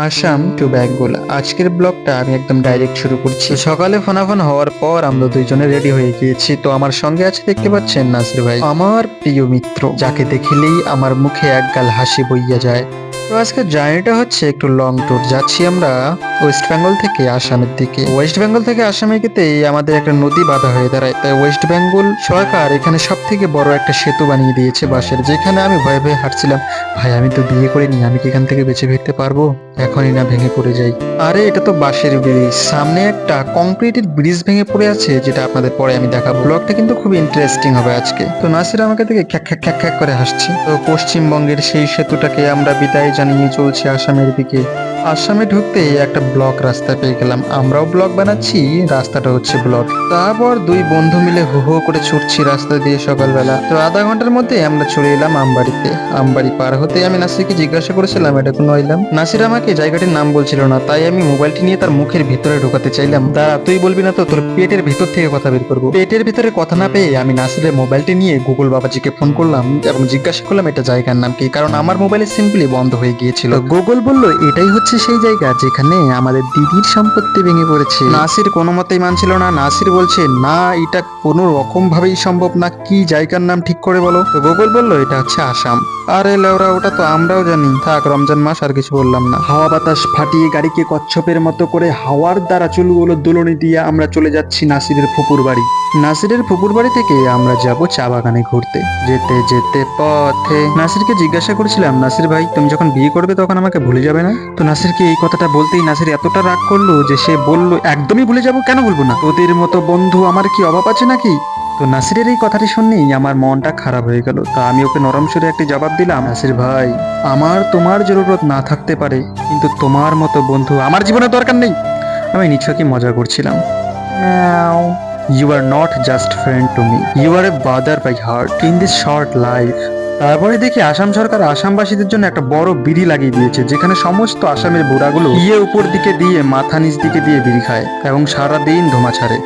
Assam two Bengal আজকের ব্লগটা আমি একদম ডাইরেক্ট শুরু করছি। সকালে ফোনাফোন হওয়ার পর আমরা দুইজনে রেডি হয়ে গিয়েছি। তো আমার সঙ্গে আছে, দেখতে পাচ্ছেন, নাসির ভাই, আমার প্রিয় মিত্র, যাকে দেখিলেই আমার মুখে একগাল হাসি বইয়া যায়। তো আজকে জার্নিটা হচ্ছে একটু লং ট্যুর। যাচ্ছি আমরা ওয়েস্ট বেঙ্গল থেকে আসামের দিকে। ওয়েস্ট বেঙ্গল থেকে আসামে যেতেই আমাদের একটা নদী বাঁধা হয়ে দাঁড়ায়। তাই ওয়েস্ট বেঙ্গল সরকার এখানে সব থেকে বড় একটা সেতু বানিয়ে দিয়েছে বাঁশের, যেখানে আমি ভয়ে ভয়ে হাঁটছিলাম। ভাই, আমি তো বিয়ে করিনি, আমি কি এখান থেকে বেঁচে ফিরতে পারবো? এখনই না ভেঙে পড়ে যাই। আরে এটা তো বাঁশের ব্রিজ, সামনে একটা কংক্রিটের ব্রিজ ভেঙে পড়ে আছে, যেটা আপনাদের পরে আমি দেখাবো। ব্লগটা কিন্তু খুব ইন্টারেস্টিং হবে আজকে। তো নাসির আমাকে দেখে খ্যাক খ্যাক খ্যাক খ্যাক করে হাসছে। তো পশ্চিমবঙ্গের সেই সেতুটাকে আমরা বিদায় জানিয়ে চলছি আসামের দিকে। আসামে ঢুকতেই একটা ব্লক রাস্তা পেয়ে গেলাম। আমরাও ব্লগ বানাচ্ছি, রাস্তাটা হচ্ছে ব্লক। তারপর দুই বন্ধু মিলে হু হু করে ছুটছি রাস্তা দিয়ে সকালবেলা। তো আধা ঘন্টার মধ্যে আমরা চলে এলাম আমবাড়িতে। আমবাড়ি পার হতে আমি নাসিরকে জিজ্ঞাসা করেছিলাম এটা কোন আইলাম। নাসির আমাকে জায়গাটির নাম বলছিল না, তাই আমি মোবাইলটি নিয়ে তার মুখের ভিতরে ঢোকাতে চাইলাম। দাঁড়া, তুই বলবি না তো, তোর পেটের ভিতর থেকে কথা বের করবো। পেটের ভিতরে কথা না পেয়ে আমি নাসিরের মোবাইলটি নিয়ে গুগল বাবাজিকে ফোন করলাম এবং জিজ্ঞাসা করলাম এটা জায়গার নাম কি, কারণ আমার মোবাইলের সিমগুলি বন্ধ হয়ে গিয়েছিল। গুগল বলল এটাই হচ্ছে সেই জায়গা যেখানে আমাদের দিদির সম্পত্তি ভেঙে পড়েছে। নাসির কোনো মতেই মানছিল না। নাসির বলছে না, এটা কোনো রকম ভাবেই সম্ভব না, কি জায়গার নাম ঠিক করে বলো। তো গুগল বলল এটা হচ্ছে আসাম। আরে লেওরা, ওটা তো আমরাও জানি। থাক, রমজান মাস, আর কিছু বললাম না। হাওয়া বাতাস ফাটিয়ে গাড়িকে কচ্ছপের মতো করে হাওয়ার দ্বারা চুলগুলো দোলনি দিয়ে আমরা চলে যাচ্ছি নাসিরের ফুপুর বাড়ি। নাসিরের ফুপুর বাড়ি থেকে আমরা যাব চা বাগানে ঘুরতে। যেতে যেতে পথে নাসিরকে জিজ্ঞাসা করেছিলাম, নাসির ভাই, তুমি যখন বিয়ে করবে তখন আমাকে ভুলে যাবে না? তো নাসিরকে এই কথাটা বলতেই নাসির এতটা রাগ করলো যে সে বলল, একদমই ভুলে যাবো, কেন বলবো না? তোদের মতো বন্ধু আমার কি অভাব আছে নাকি? তো নাসিরের এই কথাটি শুনেই আমার মনটা খারাপ হয়ে গেল। তা আমি ওকে নরম সুরে একটি জবাব দিলাম, নাসির ভাই, আমার তোমার জরুরত না থাকতে পারে, কিন্তু তোমার মতো বন্ধু আমার জীবনে দরকার নেই। আমি নিছকই মজা করছিলাম। You are not just friend to me, you are a brother by heart in this short life. তারপরে দেখি আসাম সরকার আসামবাসীদের জন্য একটা বড় বিড়ি লাগিয়ে দিয়েছে, যেখানে সমস্ত আসামের বুড়াগুলো উপর দিকে দিয়ে মাথা নিচ দিকে দিয়ে বিড়ি খায় এবং সারা দিন ধোঁয়া ছাড়ে।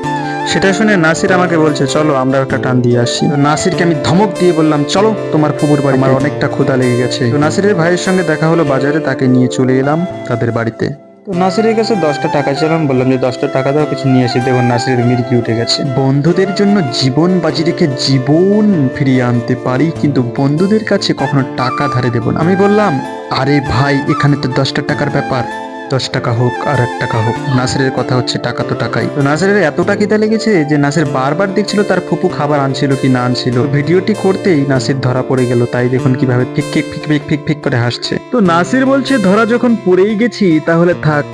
সেটা শুনে নাসির আমাকে বলছে চলো আমরা একটা টান দিয়ে আসি। তো নাসিরকে আমি ধমক দিয়ে বললাম, চলো তোমার ফুপুর বাড়ি, আমার অনেকটা ক্ষুধা লেগে গেছে। তো নাসিরের ভাইয়ের সঙ্গে দেখা হলো বাজারে, তাকে নিয়ে চলে এলাম তাদের বাড়িতে। তো নাসিরের কাছে 10টা টাকা ছিলাম, বললাম যে 10টা টাকা দাও, কিছু নিয়ে আসি। দেখুন নাসিরের মির্কি উঠে গেছে। বন্ধুদের জন্য জীবন বাজি রেখে জীবন ফিরিয়ে আনতে পারি, কিন্তু বন্ধুদের কাছে কখনো টাকা ধারে দেব না। আমি বললাম, আরে ভাই, এখানে তো 10টা টাকার ব্যাপার, 10 টাকা হোক আর 1 টাকা হোক, নাসিরের কথা হচ্ছে টাকা তো টাকাই। তো নাসিরের এতটা খিদে লেগেছে যে নাসির বারবার দেখছিল তার ফুপু খাবার আনছিল কি না আনছিল। ভিডিওটি করতেই নাসির ধরা পড়ে গেল, তাই দেখুন কিভাবে ফিক ফিক ফিক ফিক ফিক ফিক করে হাসছে। তো নাসির বলছে ধরা যখন পড়েই গেছি তাহলে থাক।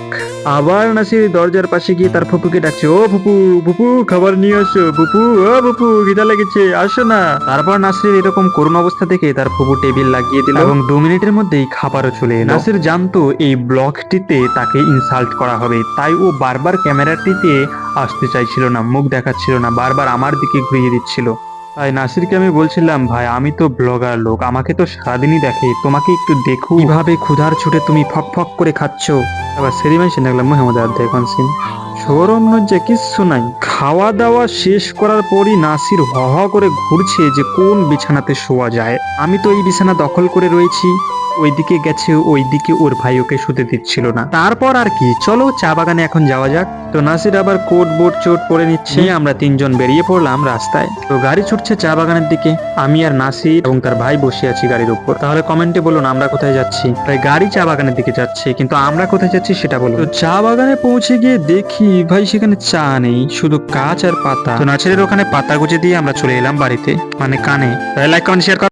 আবার নাসির দরজার পাশে গিয়ে তার ফুপুকে ডাকছে, ও ফুপু, ফুপু খাবার নিয়ে আসো, ফুপু, ও ফুপু খিদা লেগেছে, আসো না। তারপর নাসির এরকম করুণ অবস্থা দেখে তার ফুপু টেবিল লাগিয়ে দিল এবং 2 মিনিটের মধ্যেই খাবারও চলে এলো। নাসির জানতো এই ব্লগটিতে তাকে ইনসাল্ট করা হবে, তাই ও বারবার ক্যামেরাটিতে আসতে চাইছিল না, মুখ দেখাচ্ছিল না, বারবার আমার দিকে ঘুরিয়ে দিচ্ছিল। তাই নাসিরকে আমি বলছিলাম, ভাই আমি তো ব্লগার লোক, আমাকে তো সারাদিনই দেখে, তোমাকে একটু দেখো কিভাবে ক্ষুধার ছুটে তুমি ফক ফক করে খাচ্ছ। আবার সেরিমাই সে দেখলাম মোহাম্মদ দেখুন সিন সরম লজ্জা কিচ্ছু নাই। খাওয়া দাওয়া শেষ করার পরই নাসির হ হ করে ঘুরছে যে কোন বিছানাতে শোয়া যায়। আমি তো এই বিছানা দখল করে রয়েছি, ওইদিকে গেছে, ওইদিকে ওর ভাই ওকে শুতে দিচ্ছিল না। তারপর আর কি, চলো চা বাগানে এখন যাওয়া যাক। তো নাসির আবার কোট বোট চোট পরে নিচ্ছে, আমরা 3 জন বেরিয়ে পড়লাম রাস্তায়। তো গাড়ি ছুটছে চা বাগানের দিকে, আমি আর নাসির এবং তার ভাই বসে আছি গাড়ির উপর। তাহলে কমেন্টে বলুন আমরা কোথায় যাচ্ছি। তাই গাড়ি চা বাগানের দিকে যাচ্ছে, কিন্তু আমরা কোথায় যাচ্ছি সেটা বলুন। তো চা বাগানে পৌঁছে গিয়ে দেখি ভাই সেখানে চা নেই, শুধু গাছ আর পাতা। তো নাসিরের ওখানে পাতা গুজে দিয়ে আমরা চলে এলাম বাড়িতে, মানে কানে। Like comment share